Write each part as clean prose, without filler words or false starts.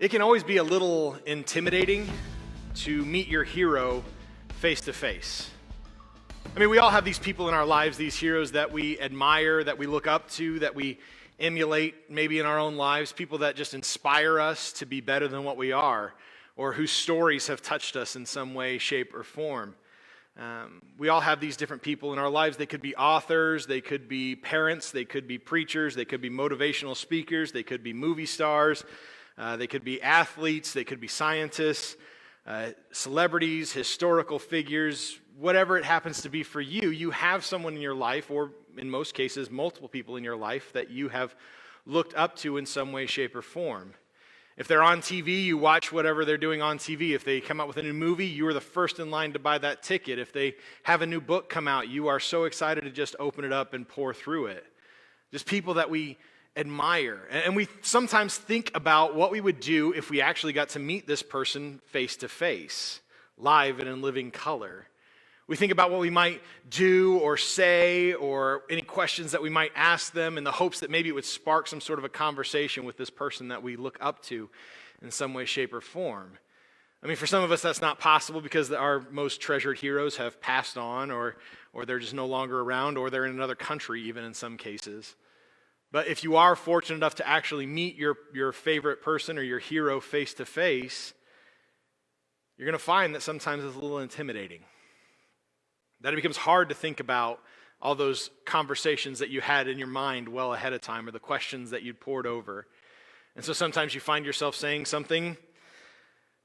It can always be a little intimidating to meet your hero face to face. I mean, we all have these people in our lives, these heroes that we admire, that we look up to, that we emulate maybe in our own lives, people that just inspire us to be better than what we are, or whose stories have touched us in some way, shape, or form. We all have these different people in our lives. They could be authors, they could be parents, they could be preachers, they could be motivational speakers, they could be movie stars, they could be athletes, they could be scientists, celebrities, historical figures, whatever it happens to be for you. You have someone in your life, or in most cases, multiple people in your life that you have looked up to in some way, shape, or form. If they're on TV, you watch whatever they're doing on TV. If they come out with a new movie, you are the first in line to buy that ticket. If they have a new book come out, you are so excited to just open it up and pour through it. Just people that we admire. And we sometimes think about what we would do if we actually got to meet this person face to face, live and in living color. We think about what we might do or say, or any questions that we might ask them, in the hopes that maybe it would spark some sort of a conversation with this person that we look up to in some way, shape, or form. I mean, for some of us that's not possible because our most treasured heroes have passed on, or they're just no longer around, or they're in another country even in some cases. But if you are fortunate enough to actually meet your favorite person or your hero face to face, you're going to find that sometimes it's a little intimidating. That it becomes hard to think about all those conversations that you had in your mind well ahead of time, or the questions that you'd poured over. And so sometimes you find yourself saying something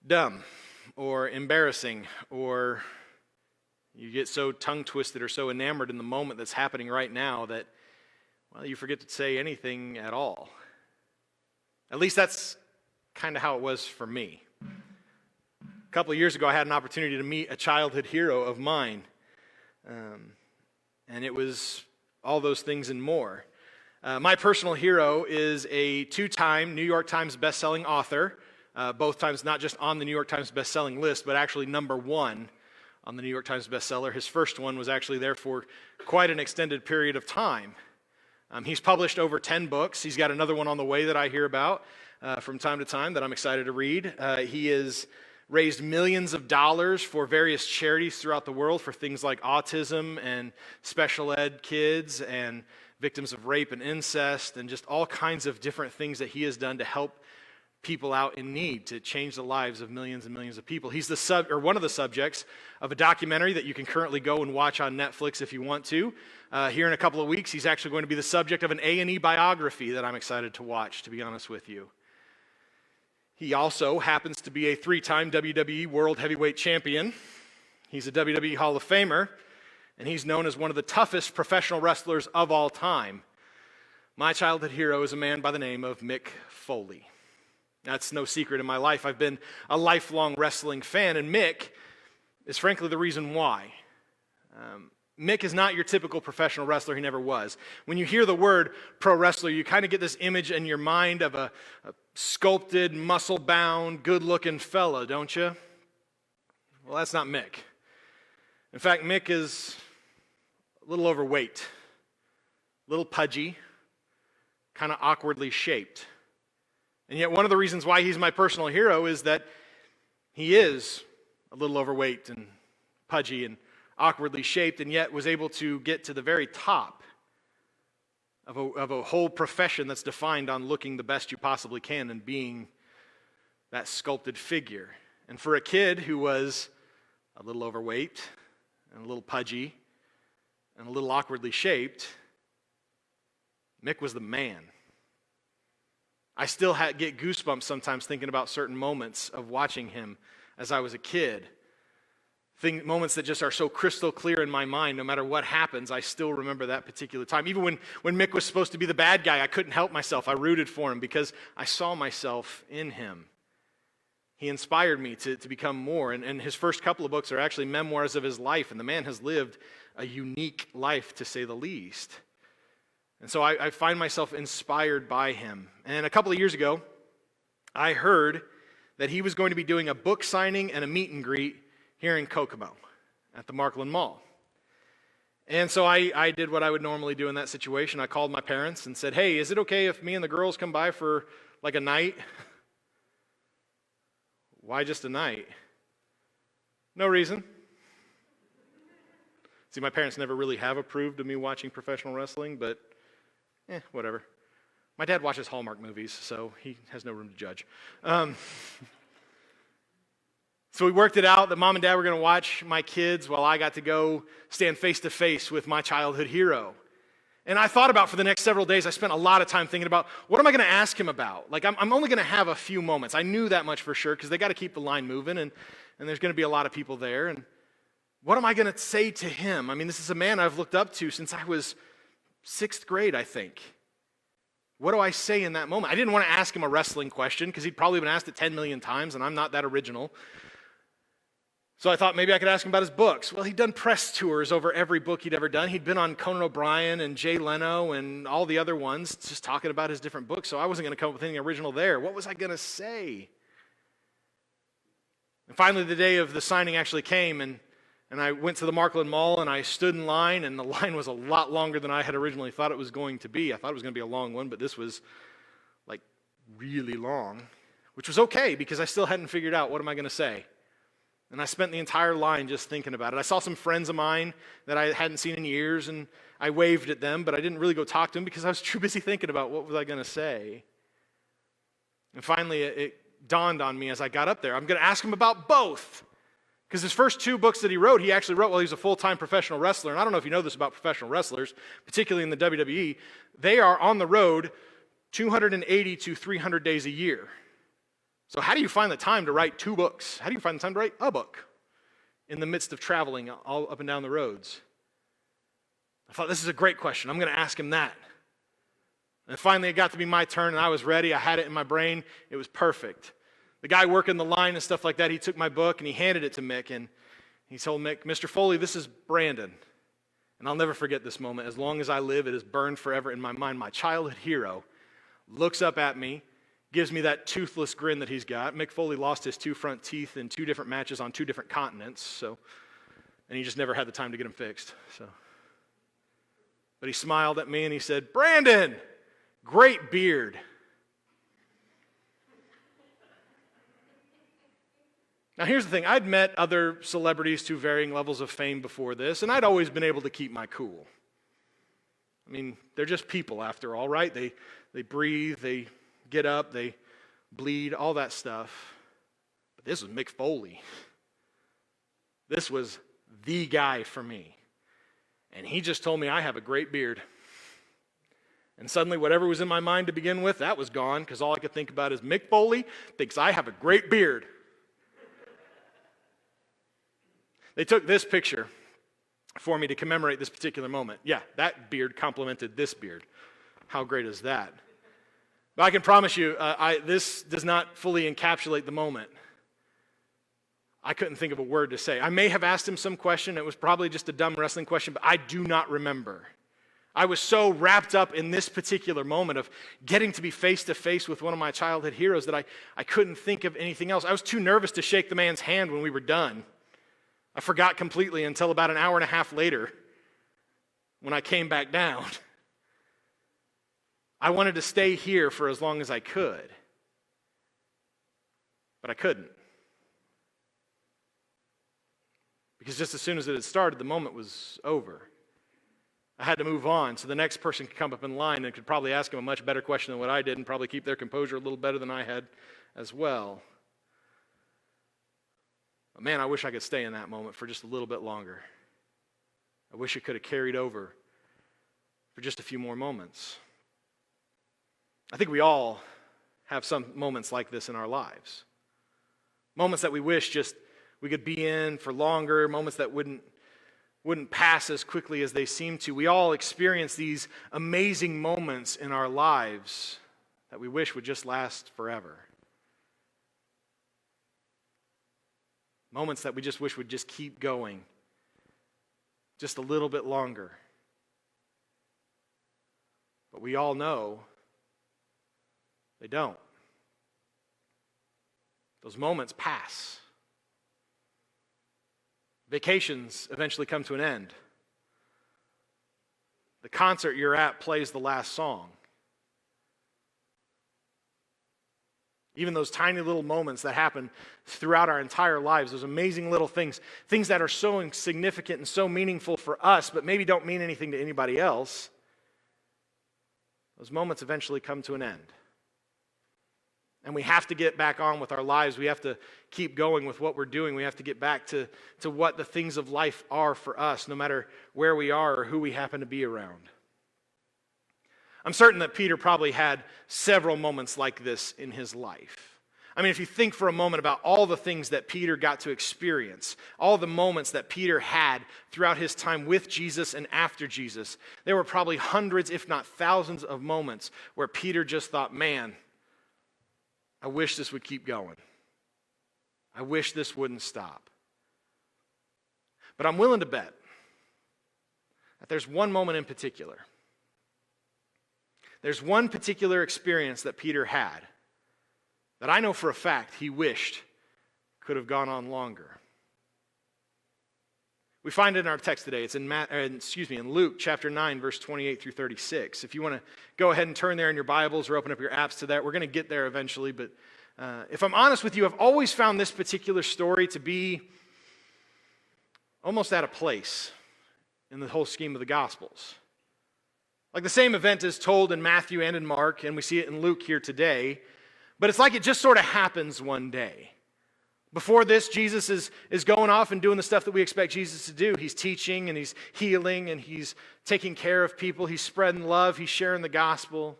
dumb or embarrassing, or you get so tongue-twisted or so enamored in the moment that's happening right now that, well, you forget to say anything at all. At least that's kind of how it was for me. A couple of years ago, I had an opportunity to meet a childhood hero of mine. And it was all those things and more. My personal hero is a 2-time New York Times bestselling author, both times not just on the New York Times bestselling list, but actually number 1 on the New York Times bestseller. His first one was actually there for quite an extended period of time. He's published over 10 books. He's got another one on the way that I hear about from time to time that I'm excited to read. He has raised millions of dollars for various charities throughout the world for things like autism and special ed kids and victims of rape and incest, and just all kinds of different things that he has done to help people out in need, to change the lives of millions and millions of people. He's one of the subjects of a documentary that you can currently go and watch on Netflix if you want to. Here in a couple of weeks, he's actually going to be the subject of an A&E biography that I'm excited to watch, to be honest with you. He also happens to be a 3-time WWE World Heavyweight Champion. He's a WWE Hall of Famer, and he's known as one of the toughest professional wrestlers of all time. My childhood hero is a man by the name of Mick Foley. That's no secret in my life. I've been a lifelong wrestling fan, and Mick is frankly the reason why. Mick is not your typical professional wrestler. He never was. When you hear the word pro wrestler, you kind of get this image in your mind of a sculpted, muscle-bound, good-looking fella, don't you? Well, that's not Mick. In fact, Mick is a little overweight, a little pudgy, kind of awkwardly shaped. And yet one of the reasons why he's my personal hero is that he is a little overweight and pudgy and awkwardly shaped, and yet was able to get to the very top of a whole profession that's defined on looking the best you possibly can and being that sculpted figure. And for a kid who was a little overweight and a little pudgy and a little awkwardly shaped, Mick was the man. I still get goosebumps sometimes thinking about certain moments of watching him as I was a kid. Moments that just are so crystal clear in my mind. No matter what happens, I still remember that particular time. Even when Mick was supposed to be the bad guy, I couldn't help myself. I rooted for him because I saw myself in him. He inspired me to become more. And his first couple of books are actually memoirs of his life. And the man has lived a unique life, to say the least. And so I find myself inspired by him. And a couple of years ago, I heard that he was going to be doing a book signing and a meet and greet here in Kokomo at the Markland Mall. And so I did what I would normally do in that situation. I called my parents and said, hey, is it okay if me and the girls come by for like a night? Why just a night? No reason. See, my parents never really have approved of me watching professional wrestling, but whatever. My dad watches Hallmark movies, so he has no room to judge. So we worked it out that mom and dad were going to watch my kids while I got to go stand face to face with my childhood hero. And I thought about for the next several days, I spent a lot of time thinking about, what am I going to ask him about? Like, I'm only going to have a few moments. I knew that much for sure because they got to keep the line moving, and there's going to be a lot of people there. And what am I going to say to him? I mean, this is a man I've looked up to since I was 6th grade, I think. What do I say in that moment? I didn't want to ask him a wrestling question because he'd probably been asked it 10 million times, and I'm not that original. So I thought maybe I could ask him about his books. Well, he'd done press tours over every book he'd ever done. He'd been on Conan O'Brien and Jay Leno and all the other ones just talking about his different books, so I wasn't going to come up with anything original there. What was I going to say? And finally, the day of the signing actually came, and I went to the Markland Mall, and I stood in line, and the line was a lot longer than I had originally thought it was going to be. I thought it was going to be a long one, but this was, like, really long, which was okay because I still hadn't figured out what am I going to say. And I spent the entire line just thinking about it. I saw some friends of mine that I hadn't seen in years, and I waved at them, but I didn't really go talk to them because I was too busy thinking about what was I going to say. And finally, it dawned on me as I got up there, I'm going to ask him about both. Because his first 2 books that he actually wrote while he was a full-time professional wrestler. And I don't know if you know this about professional wrestlers, particularly in the WWE. They are on the road 280 to 300 days a year. So how do you find the time to write 2 books? How do you find the time to write a book in the midst of traveling all up and down the roads? I thought, this is a great question. I'm going to ask him that. And finally, it got to be my turn, and I was ready. I had it in my brain. It was perfect. The guy working the line and stuff like that, he took my book, and he handed it to Mick, and he told Mick, Mr. Foley, this is Brandon. And I'll never forget this moment. As long as I live, it is burned forever in my mind. My childhood hero looks up at me, gives me that toothless grin that he's got. Mick Foley lost his 2 front teeth in 2 different matches on 2 different continents, and he just never had the time to get them fixed. But he smiled at me and he said, Brandon, great beard. Now here's the thing, I'd met other celebrities to varying levels of fame before this, and I'd always been able to keep my cool. I mean, they're just people after all, right? They breathe, they get up, they bleed, all that stuff. But this was Mick Foley. This was the guy for me. And he just told me I have a great beard. And suddenly whatever was in my mind to begin with, that was gone, because all I could think about is Mick Foley thinks I have a great beard. They took this picture for me to commemorate this particular moment. Yeah, that beard complemented this beard. How great is that? But I can promise you, this does not fully encapsulate the moment. I couldn't think of a word to say. I may have asked him some question. It was probably just a dumb wrestling question, but I do not remember. I was so wrapped up in this particular moment of getting to be face to face with one of my childhood heroes that I couldn't think of anything else. I was too nervous to shake the man's hand when we were done. I forgot completely until about an hour and a half later when I came back down. I wanted to stay here for as long as I could, but I couldn't. Because just as soon as it had started, the moment was over. I had to move on so the next person could come up in line and could probably ask him a much better question than what I did and probably keep their composure a little better than I had as well. But man, I wish I could stay in that moment for just a little bit longer. I wish it could have carried over for just a few more moments. I think we all have some moments like this in our lives. Moments that we wish just we could be in for longer, moments that wouldn't pass as quickly as they seem to. We all experience these amazing moments in our lives that we wish would just last forever. Moments that we just wish would just keep going just a little bit longer. But we all know they don't. Those moments pass. Vacations eventually come to an end. The concert you're at plays the last song. Even those tiny little moments that happen throughout our entire lives, those amazing little things, things that are so insignificant and so meaningful for us, but maybe don't mean anything to anybody else, those moments eventually come to an end. And we have to get back on with our lives. We have to keep going with what we're doing. We have to get back to what the things of life are for us, no matter where we are or who we happen to be around. I'm certain that Peter probably had several moments like this in his life. I mean, if you think for a moment about all the things that Peter got to experience, all the moments that Peter had throughout his time with Jesus and after Jesus, there were probably hundreds, if not thousands, of moments where Peter just thought, man, I wish this would keep going. I wish this wouldn't stop. But I'm willing to bet that there's one moment in particular. There's one particular experience that Peter had that I know for a fact he wished could have gone on longer. We find it in our text today. It's in Luke chapter 9, verse 28 through 36. If you want to go ahead and turn there in your Bibles or open up your apps to that, we're going to get there eventually. But if I'm honest with you, I've always found this particular story to be almost out of place in the whole scheme of the Gospels. Like the same event is told in Matthew and in Mark, and we see it in Luke here today, but it's like it just sort of happens one day. Before this, Jesus is going off and doing the stuff that we expect Jesus to do. He's teaching and he's healing and he's taking care of people. He's spreading love. He's sharing the gospel.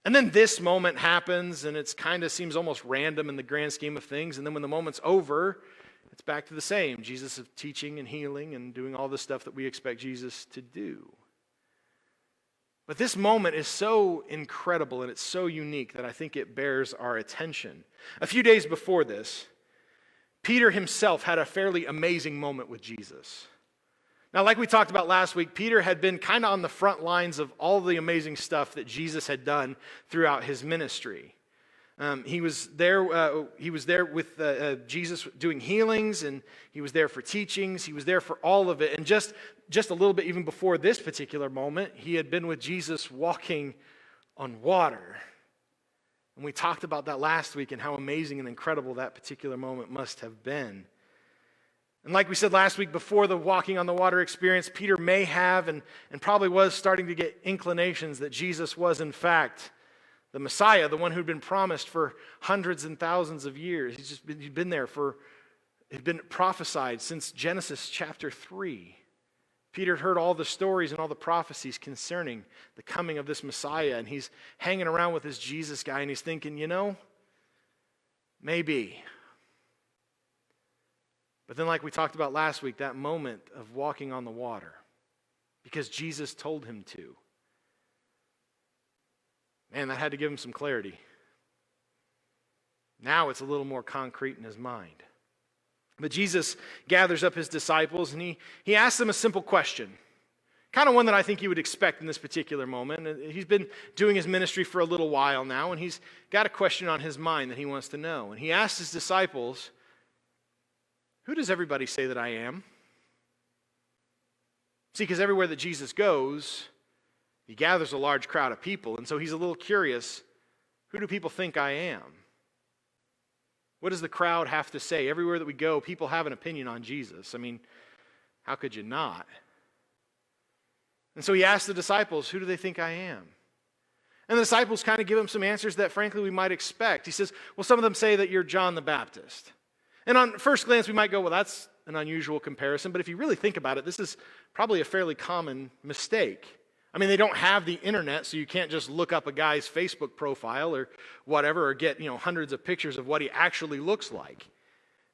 And then this moment happens and it kind of seems almost random in the grand scheme of things. And then when the moment's over, it's back to the same. Jesus is teaching and healing and doing all the stuff that we expect Jesus to do. But this moment is so incredible and it's so unique that I think it bears our attention. A few days before this, Peter himself had a fairly amazing moment with Jesus. Now, like we talked about last week, Peter had been kind of on the front lines of all the amazing stuff that Jesus had done throughout his ministry. He was there with Jesus doing healings, and he was there for teachings. He was there for all of it. And just a little bit even before this particular moment, he had been with Jesus walking on water. And we talked about that last week and how amazing and incredible that particular moment must have been. And like we said last week, before the walking on the water experience, Peter may have and probably was starting to get inclinations that Jesus was in fact the Messiah, the one who'd been promised for hundreds and thousands of years. He'd been there had been prophesied since Genesis chapter 3. Peter had heard all the stories and all the prophecies concerning the coming of this Messiah, and he's hanging around with this Jesus guy, and he's thinking, maybe. But then like we talked about last week, that moment of walking on the water, because Jesus told him to. Man, that had to give him some clarity. Now it's a little more concrete in his mind. But Jesus gathers up his disciples and he asks them a simple question. Kind of one that I think you would expect in this particular moment. He's been doing his ministry for a little while now, and he's got a question on his mind that he wants to know. And he asks his disciples, "Who does everybody say that I am?" See, because everywhere that Jesus goes, he gathers a large crowd of people, and so he's a little curious, who do people think I am? What does the crowd have to say? Everywhere that we go, people have an opinion on Jesus. I mean, how could you not? And so he asks the disciples, who do they think I am? And the disciples kind of give him some answers that, frankly, we might expect. He says, well, some of them say that you're John the Baptist. And on first glance, we might go, well, that's an unusual comparison. But if you really think about it, this is probably a fairly common mistake. I mean, they don't have the internet, so you can't just look up a guy's Facebook profile or whatever, or get, hundreds of pictures of what he actually looks like.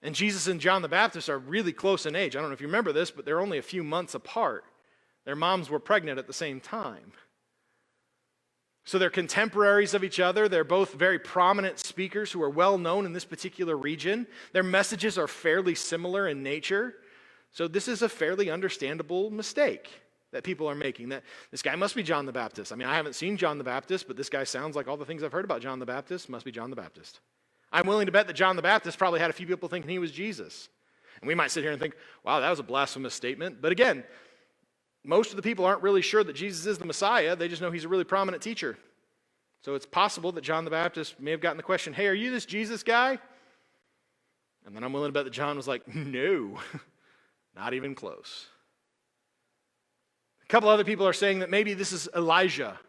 And Jesus and John the Baptist are really close in age. I don't know if you remember this, but they're only a few months apart. Their moms were pregnant at the same time. So they're contemporaries of each other. They're both very prominent speakers who are well known in this particular region. Their messages are fairly similar in nature. So this is a fairly understandable mistake that people are making, that this guy must be John the Baptist. I mean, I haven't seen John the Baptist, but this guy sounds like all the things I've heard about John the Baptist. Must be John the Baptist. I'm willing to bet that John the Baptist probably had a few people thinking he was Jesus. And we might sit here and think, wow, that was a blasphemous statement. But again, most of the people aren't really sure that Jesus is the Messiah. They just know he's a really prominent teacher. So it's possible that John the Baptist may have gotten the question, hey, are you this Jesus guy? And then I'm willing to bet that John was like, no, not even close. A couple other people are saying that maybe this is Elijah,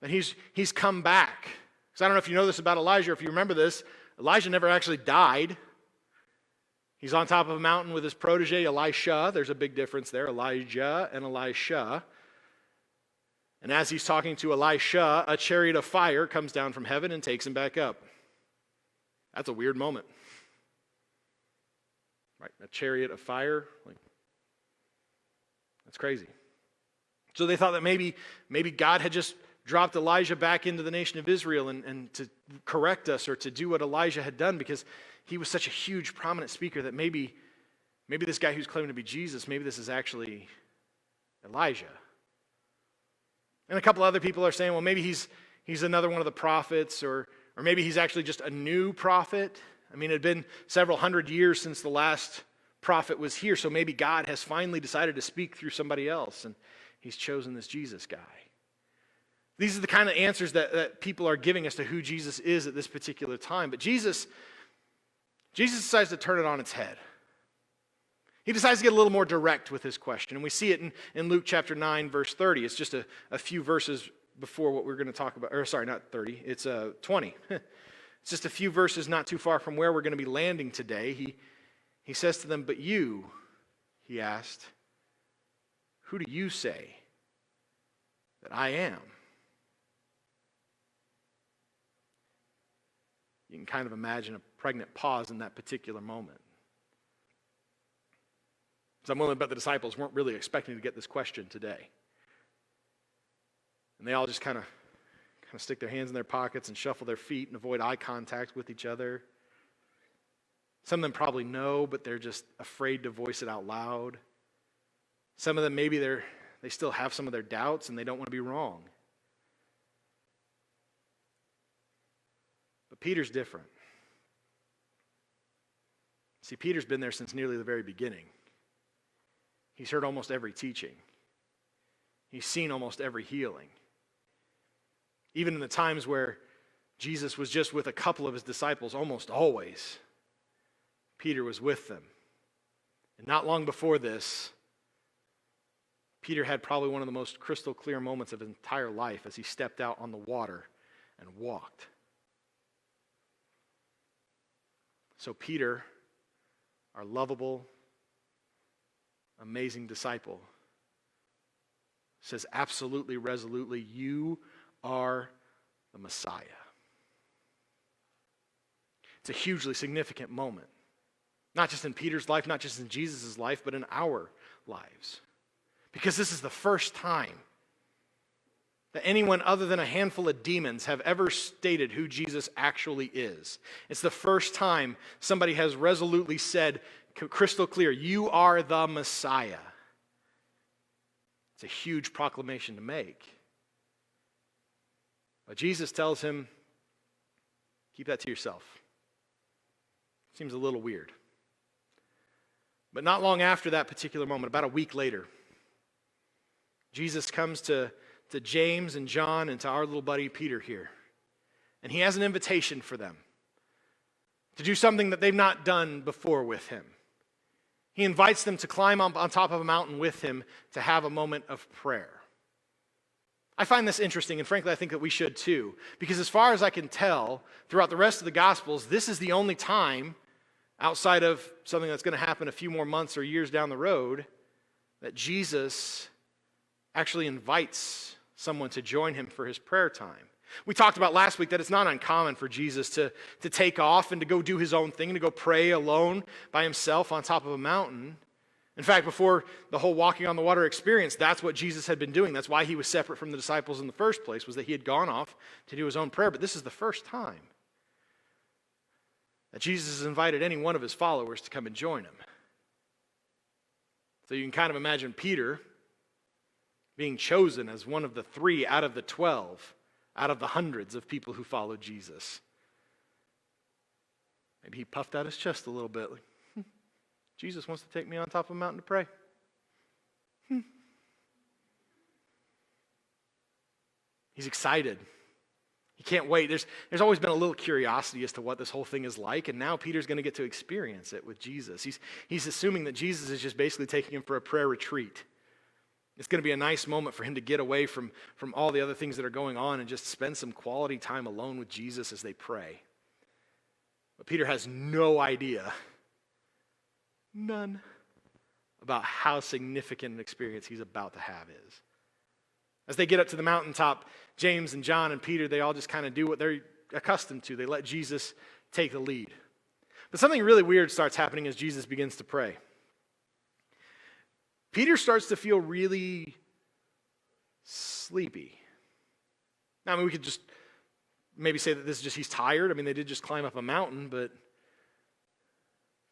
that he's come back. Because I don't know if you know this about Elijah, or if you remember this, Elijah never actually died. He's on top of a mountain with his protege, Elisha. There's a big difference there, Elijah and Elisha. And as he's talking to Elisha, a chariot of fire comes down from heaven and takes him back up. That's a weird moment. Right? A chariot of fire. That's crazy. So they thought that maybe God had just dropped Elijah back into the nation of Israel and to correct us or to do what Elijah had done, because he was such a huge, prominent speaker, that maybe this guy who's claiming to be Jesus, maybe this is actually Elijah. And a couple other people are saying, well, maybe he's another one of the prophets, or maybe he's actually just a new prophet. I mean, it had been several hundred years since the last prophet was here, so maybe God has finally decided to speak through somebody else, and he's chosen this Jesus guy. These are the kind of answers that people are giving us to who Jesus is at this particular time. But Jesus decides to turn it on its head. He decides to get a little more direct with his question. And we see it in Luke chapter 9, verse 30. It's just a few verses before what we're going to talk about. Or sorry, not 30. It's 20. It's just a few verses not too far from where we're going to be landing today. He says to them, "But you," he asked, "who do you say that I am?" You can kind of imagine a pregnant pause in that particular moment. So I'm willing to bet the disciples weren't really expecting to get this question today. And they all just kind of stick their hands in their pockets and shuffle their feet and avoid eye contact with each other. Some of them probably know, but they're just afraid to voice it out loud. Some of them, maybe they still have some of their doubts and they don't want to be wrong. But Peter's different. See, Peter's been there since nearly the very beginning. He's heard almost every teaching. He's seen almost every healing. Even in the times where Jesus was just with a couple of his disciples, almost always, Peter was with them. And not long before this, Peter had probably one of the most crystal clear moments of his entire life as he stepped out on the water and walked. So Peter, our lovable, amazing disciple, says absolutely, resolutely, "You are the Messiah." It's a hugely significant moment. Not just in Peter's life, not just in Jesus' life, but in our lives. Because this is the first time that anyone other than a handful of demons have ever stated who Jesus actually is. It's the first time somebody has resolutely said, crystal clear, "You are the Messiah." It's a huge proclamation to make. But Jesus tells him, keep that to yourself. Seems a little weird. But not long after that particular moment, about a week later, Jesus comes to James and John and to our little buddy Peter here. And he has an invitation for them to do something that they've not done before with him. He invites them to climb on top of a mountain with him to have a moment of prayer. I find this interesting, and frankly, I think that we should too, because as far as I can tell, throughout the rest of the Gospels, this is the only time, outside of something that's going to happen a few more months or years down the road, that Jesus actually invites someone to join him for his prayer time. We talked about last week that it's not uncommon for Jesus to take off and to go do his own thing, to go pray alone by himself on top of a mountain. In fact, before the whole walking on the water experience, that's what Jesus had been doing. That's why he was separate from the disciples in the first place, was that he had gone off to do his own prayer. But this is the first time that Jesus has invited any one of his followers to come and join him. So you can kind of imagine Peter being chosen as one of the 3 out of the 12, out of the hundreds of people who followed Jesus. Maybe he puffed out his chest a little bit, like, Jesus wants to take me on top of a mountain to pray. He's excited. He can't wait. There's always been a little curiosity as to what this whole thing is like, and now Peter's going to get to experience it with Jesus. He's assuming that Jesus is just basically taking him for a prayer retreat. It's going to be a nice moment for him to get away from all the other things that are going on and just spend some quality time alone with Jesus as they pray. But Peter has no idea, none, about how significant an experience he's about to have is. As they get up to the mountaintop, James and John and Peter, they all just kind of do what they're accustomed to. They let Jesus take the lead. But something really weird starts happening as Jesus begins to pray. Peter starts to feel really sleepy. Now, I mean, we could just maybe say that this is just he's tired. I mean, they did just climb up a mountain, but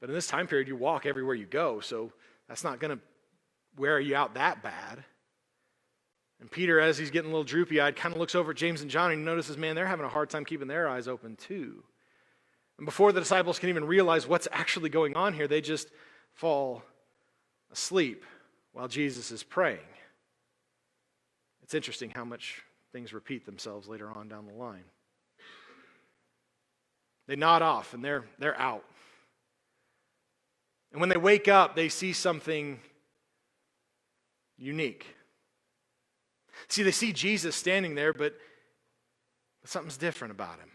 in this time period, you walk everywhere you go, so that's not going to wear you out that bad. And Peter, as he's getting a little droopy-eyed, kind of looks over at James and John and he notices, man, they're having a hard time keeping their eyes open too. And before the disciples can even realize what's actually going on here, they just fall asleep while Jesus is praying. It's interesting how much things repeat themselves later on down the line. They nod off and they're out. And when they wake up, they see something unique. See, they see Jesus standing there, but something's different about him.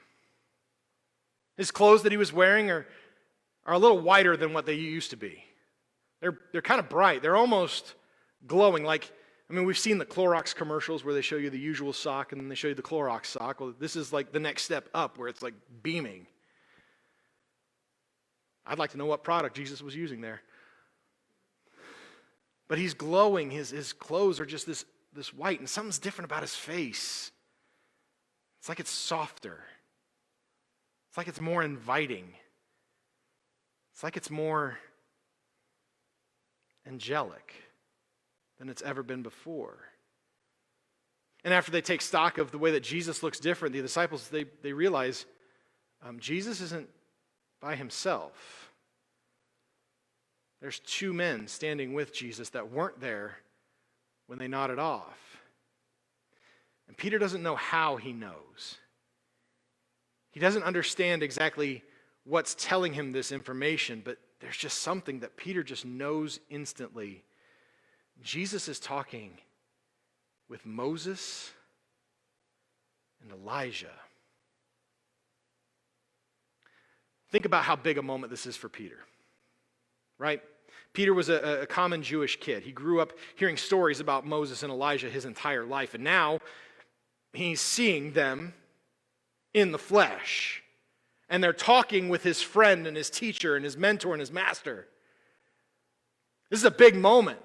His clothes that he was wearing are a little whiter than what they used to be. They're kind of bright. They're almost glowing. We've seen the Clorox commercials where they show you the usual sock and then they show you the Clorox sock. Well, this is like the next step up where it's like beaming. I'd like to know what product Jesus was using there. But he's glowing. His clothes are just this white, and something's different about his face. It's like it's softer. It's like it's more inviting. It's like it's more angelic than it's ever been before. And after they take stock of the way that Jesus looks different, the disciples, they realize Jesus isn't by himself. There's two men standing with Jesus that weren't there when they nodded off. And Peter doesn't know how he knows. He doesn't understand exactly what's telling him this information, but there's just something that Peter just knows instantly. Jesus is talking with Moses and Elijah. Think about how big a moment this is for Peter, right? Peter was a common Jewish kid. He grew up hearing stories about Moses and Elijah his entire life, and now he's seeing them in the flesh. And they're talking with his friend and his teacher and his mentor and his master. This is a big moment.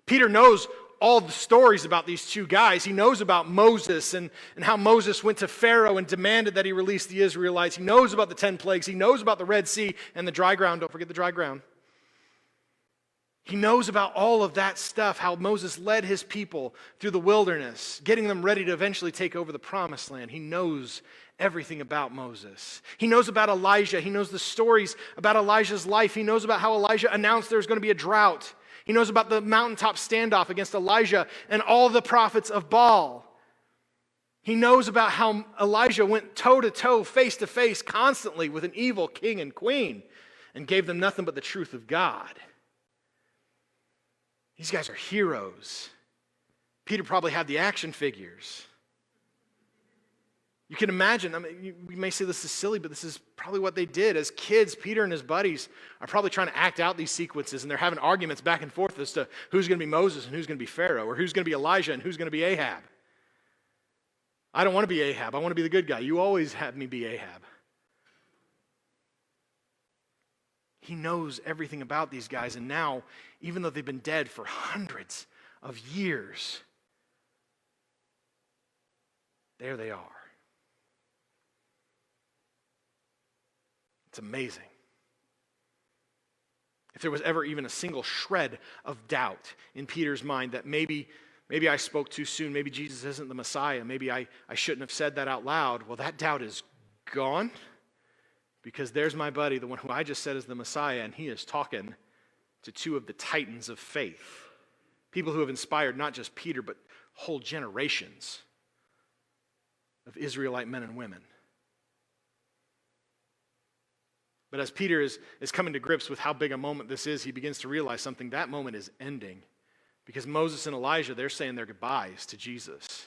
Peter knows all the stories about these two guys. He knows about Moses and how Moses went to Pharaoh and demanded that he release the Israelites. He knows about the 10 plagues. He knows about the Red Sea and the dry ground. Don't forget the dry ground. He knows about all of that stuff, how Moses led his people through the wilderness, getting them ready to eventually take over the promised land. He knows everything about Moses. He knows about Elijah. He knows the stories about Elijah's life. He knows about how Elijah announced there's going to be a drought. He knows about the mountaintop standoff against Elijah and all the prophets of Baal. He knows about how Elijah went toe-to-toe, face-to-face, constantly with an evil king and queen and gave them nothing but the truth of God. These guys are heroes. Peter probably had the action figures. You can imagine, you may say this is silly, but this is probably what they did. As kids, Peter and his buddies are probably trying to act out these sequences, and they're having arguments back and forth as to who's going to be Moses and who's going to be Pharaoh, or who's going to be Elijah and who's going to be Ahab. I don't want to be Ahab. I want to be the good guy. You always had me be Ahab. He knows everything about these guys, and now, even though they've been dead for hundreds of years, there they are. It's amazing. If there was ever even a single shred of doubt in Peter's mind that maybe I spoke too soon, maybe Jesus isn't the Messiah, maybe I shouldn't have said that out loud, well, that doubt is gone. Because there's my buddy, the one who I just said is the Messiah, and he is talking to two of the titans of faith. People who have inspired not just Peter, but whole generations of Israelite men and women. But as Peter is coming to grips with how big a moment this is, he begins to realize something. That moment is ending. Because Moses and Elijah, they're saying their goodbyes to Jesus.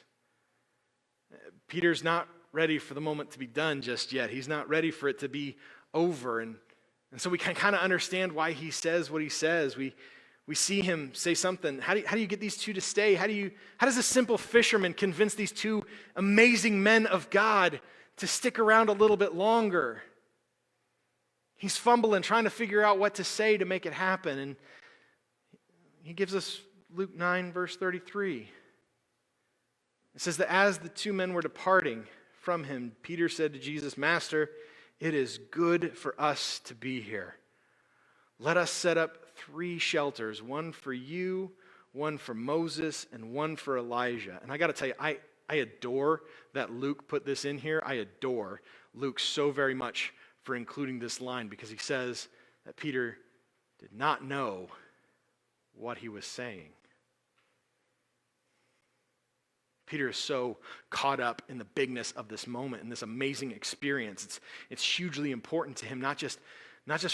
Peter's not ready for the moment to be done just yet. He's not ready for it to be over. And so we can kind of understand why he says what he says. We see him say something. How do you get these two to stay? How does a simple fisherman convince these two amazing men of God to stick around a little bit longer? He's fumbling, trying to figure out what to say to make it happen. And he gives us Luke 9, verse 33. It says that as the two men were departing from him, Peter said to Jesus, "Master, it is good for us to be here. Let us set up 3 shelters, one for you, one for Moses, and one for Elijah." And I got to tell you, I adore that Luke put this in here. I adore Luke so very much for including this line, because he says that Peter did not know what he was saying. Peter is so caught up in the bigness of this moment and this amazing experience. It's hugely important to him, not just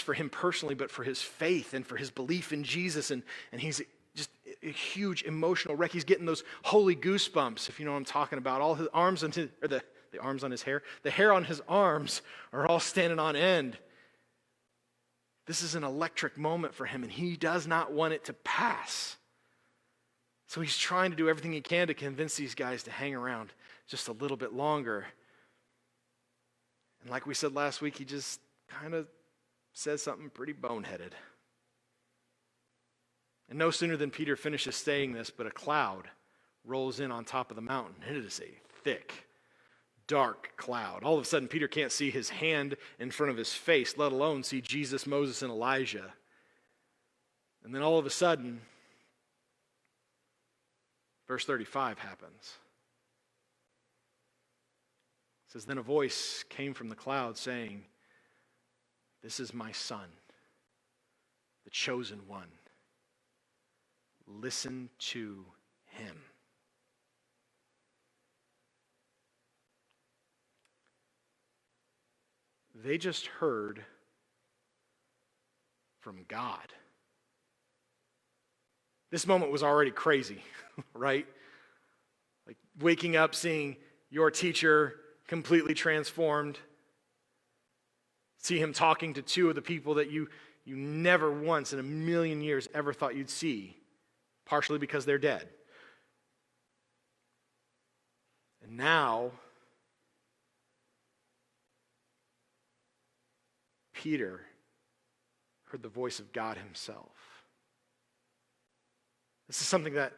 for him personally, but for his faith and for his belief in Jesus. And he's just a huge emotional wreck. He's getting those holy goosebumps, if you know what I'm talking about. All his arms on his, or the arms on his hair, the hair on his arms are all standing on end. This is an electric moment for him, and he does not want it to pass. So he's trying to do everything he can to convince these guys to hang around just a little bit longer. And like we said last week, he just kind of says something pretty boneheaded. And no sooner than Peter finishes saying this, but a cloud rolls in on top of the mountain. And it is a thick, dark cloud. All of a sudden, Peter can't see his hand in front of his face, let alone see Jesus, Moses, and Elijah. And then all of a sudden, verse 35 happens. It says, "Then a voice came from the cloud saying, 'This is my son, the chosen one. Listen to him.'" They just heard from God. This moment was already crazy, right? Like waking up, seeing your teacher completely transformed. See him talking to 2 of the people that you never once in a million years ever thought you'd see, partially because they're dead. And now, Peter heard the voice of God himself. This is something that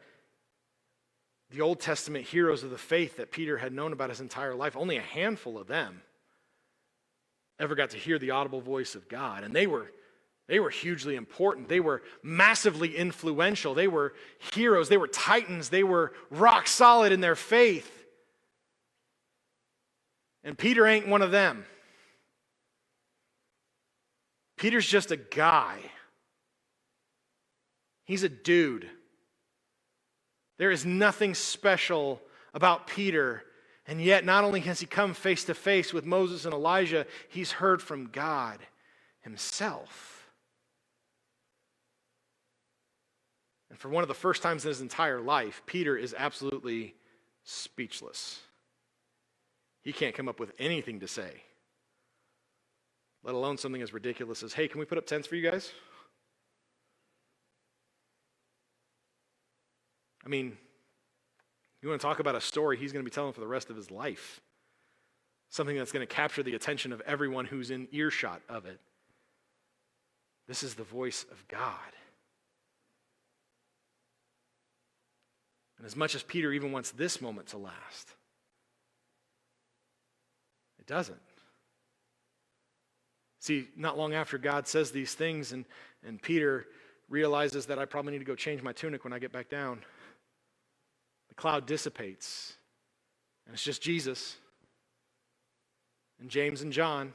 the Old Testament heroes of the faith that Peter had known about his entire life, only a handful of them ever got to hear the audible voice of God. And they were hugely important. They were massively influential. They were heroes. They were titans. They were rock solid in their faith. And Peter ain't one of them. Peter's just a guy. He's a dude. There is nothing special about Peter, and yet not only has he come face to face with Moses and Elijah, he's heard from God himself. And for one of the first times in his entire life, Peter is absolutely speechless. He can't come up with anything to say, let alone something as ridiculous as, "Hey, can we put up tents for you guys?" I mean, you want to talk about a story he's going to be telling for the rest of his life. Something that's going to capture the attention of everyone who's in earshot of it. This is the voice of God. And as much as Peter even wants this moment to last, it doesn't. See, not long after God says these things, and Peter realizes that I probably need to go change my tunic when I get back down, the cloud dissipates, and it's just Jesus and James and John,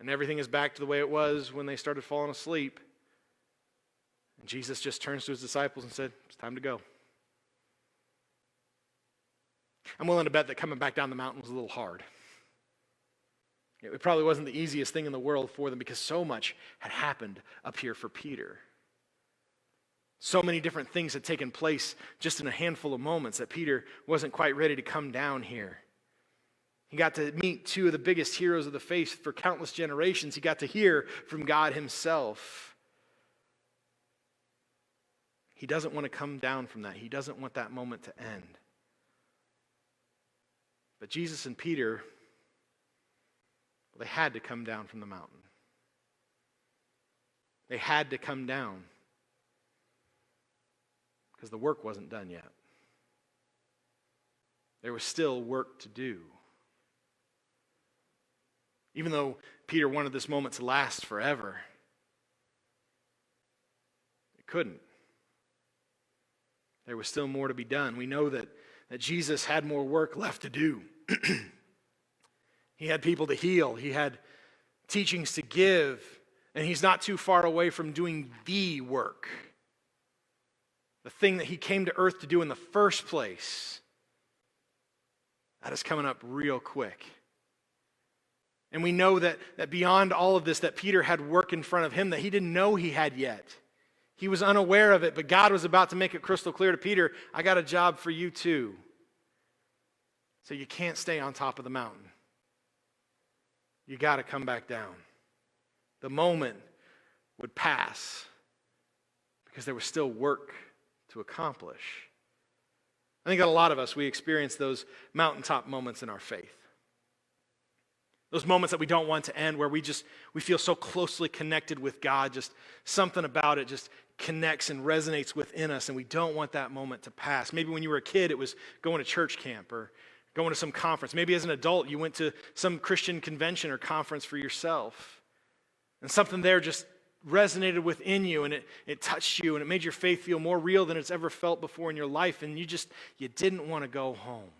and everything is back to the way it was when they started falling asleep. And Jesus just turns to his disciples and said, "It's time to go." I'm willing to bet that coming back down the mountain was a little hard. It probably wasn't the easiest thing in the world for them because so much had happened up here for Peter. So many different things had taken place just in a handful of moments that Peter wasn't quite ready to come down here. He got to meet two of the biggest heroes of the faith for countless generations. He got to hear from God himself. He doesn't want to come down from that. He doesn't want that moment to end. But Jesus and Peter, they had to come down from the mountain. They had to come down because the work wasn't done yet. There was still work to do. Even though Peter wanted this moment to last forever, it couldn't. There was still more to be done. We know that Jesus had more work left to do. He had people to heal. He had teachings to give. And he's not too far away from doing the work. The thing that he came to earth to do in the first place. That is coming up real quick. And we know that beyond all of this, that Peter had work in front of him that he didn't know he had yet. He was unaware of it, but God was about to make it crystal clear to Peter, I got a job for you too. So you can't stay on top of the mountain. You got to come back down. The moment would pass because there was still work to accomplish. I think that a lot of us, we experience those mountaintop moments in our faith. Those moments that we don't want to end, where we feel so closely connected with God, just something about it just connects and resonates within us, and we don't want that moment to pass. Maybe when you were a kid, it was going to church camp or going to some conference. Maybe as an adult, you went to some Christian convention or conference for yourself, and something there just resonated within you, and it touched you, and it made your faith feel more real than it's ever felt before in your life, and you didn't want to go home.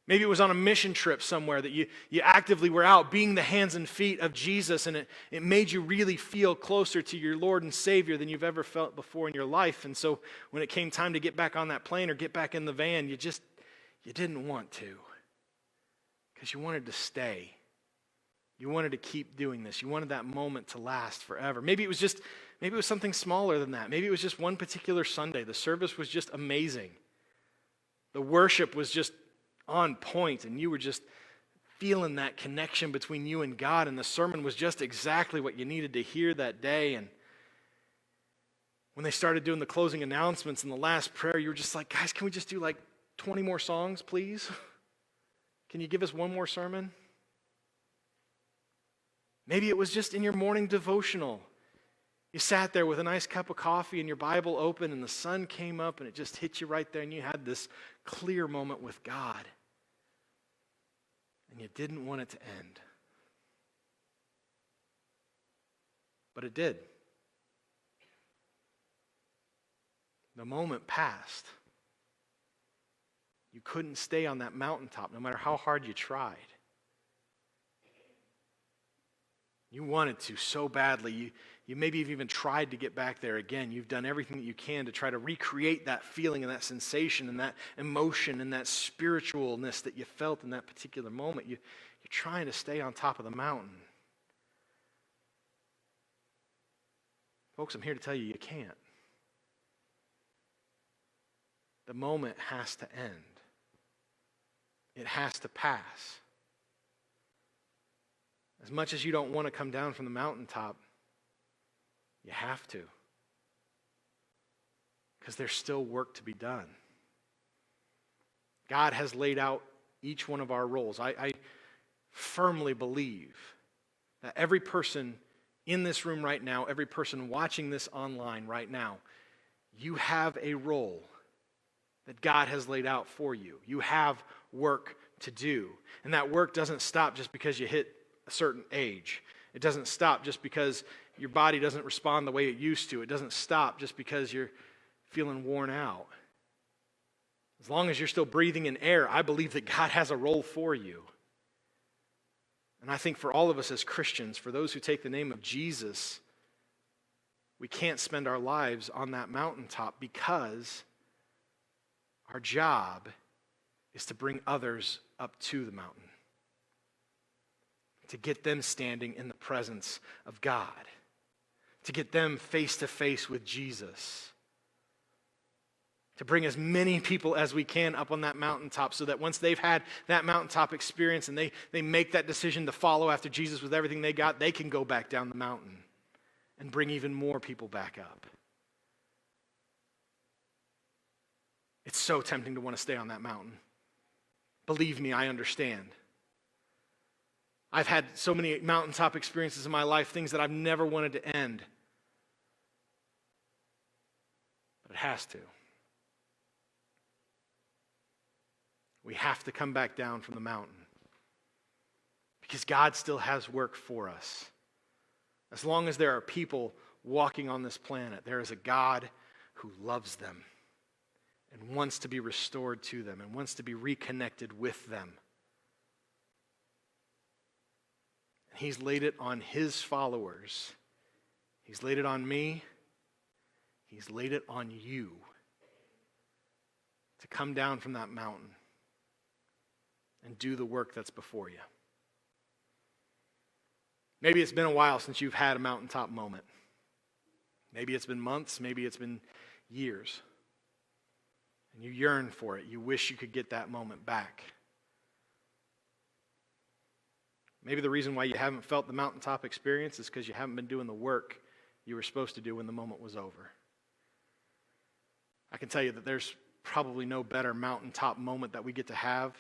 Maybe it was on a mission trip somewhere that you actively were out being the hands and feet of Jesus, and it made you really feel closer to your Lord and Savior than you've ever felt before in your life. And so when it came time to get back on that plane or get back in the van, you didn't want to because you wanted to stay. You wanted to keep doing this. You wanted that moment to last forever. Maybe it was something smaller than that. Maybe it was just one particular Sunday. The service was just amazing. The worship was just on point, and you were just feeling that connection between you and God, and the sermon was just exactly what you needed to hear that day. And when they started doing the closing announcements and the last prayer, you were just like, guys, can we just do like 20 more songs, please? Can you give us one more sermon? Maybe it was just in your morning devotional. You sat there with a nice cup of coffee and your Bible open, and the sun came up and it just hit you right there, and you had this clear moment with God. And you didn't want it to end. But it did. The moment passed. You couldn't stay on that mountaintop no matter how hard you tried. You wanted to so badly. You maybe have even tried to get back there again. You've done everything that you can to try to recreate that feeling and that sensation and that emotion and that spiritualness that you felt in that particular moment. You're trying to stay on top of the mountain. Folks, I'm here to tell you, you can't. The moment has to end. It has to pass. As much as you don't want to come down from the mountaintop, you have to. Because there's still work to be done. God has laid out each one of our roles. I firmly believe that every person in this room right now, every person watching this online right now, you have a role that God has laid out for you. You have work to do. And that work doesn't stop just because you hit a certain age. It doesn't stop just because your body doesn't respond the way it used to. It doesn't stop just because you're feeling worn out. As long as you're still breathing in air, I believe that God has a role for you. And I think for all of us as Christians, for those who take the name of Jesus, we can't spend our lives on that mountaintop because our job is to bring others up to the mountain, to get them standing in the presence of God, to get them face to face with Jesus, to bring as many people as we can up on that mountaintop so that once they've had that mountaintop experience and they make that decision to follow after Jesus with everything they got, they can go back down the mountain and bring even more people back up. It's so tempting to want to stay on that mountain. Believe me, I understand. I've had so many mountaintop experiences in my life, things that I've never wanted to end. But it has to. We have to come back down from the mountain because God still has work for us. As long as there are people walking on this planet, there is a God who loves them and wants to be restored to them and wants to be reconnected with them. And He's laid it on His followers. He's laid it on me. He's laid it on you to come down from that mountain and do the work that's before you. Maybe it's been a while since you've had a mountaintop moment. Maybe it's been months, maybe it's been years. And you yearn for it. You wish you could get that moment back. Maybe the reason why you haven't felt the mountaintop experience is because you haven't been doing the work you were supposed to do when the moment was over. I can tell you that there's probably no better mountaintop moment that we get to have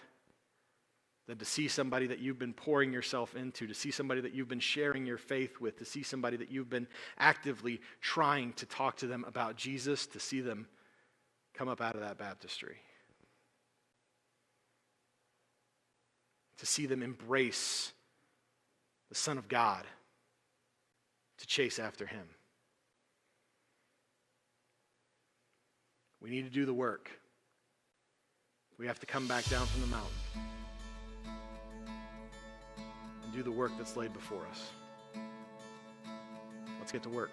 than to see somebody that you've been pouring yourself into, to see somebody that you've been sharing your faith with, to see somebody that you've been actively trying to talk to them about Jesus, to see them come up out of that baptistry. To see them embrace the Son of God, to chase after Him. We need to do the work. We have to come back down from the mountain and do the work that's laid before us. Let's get to work.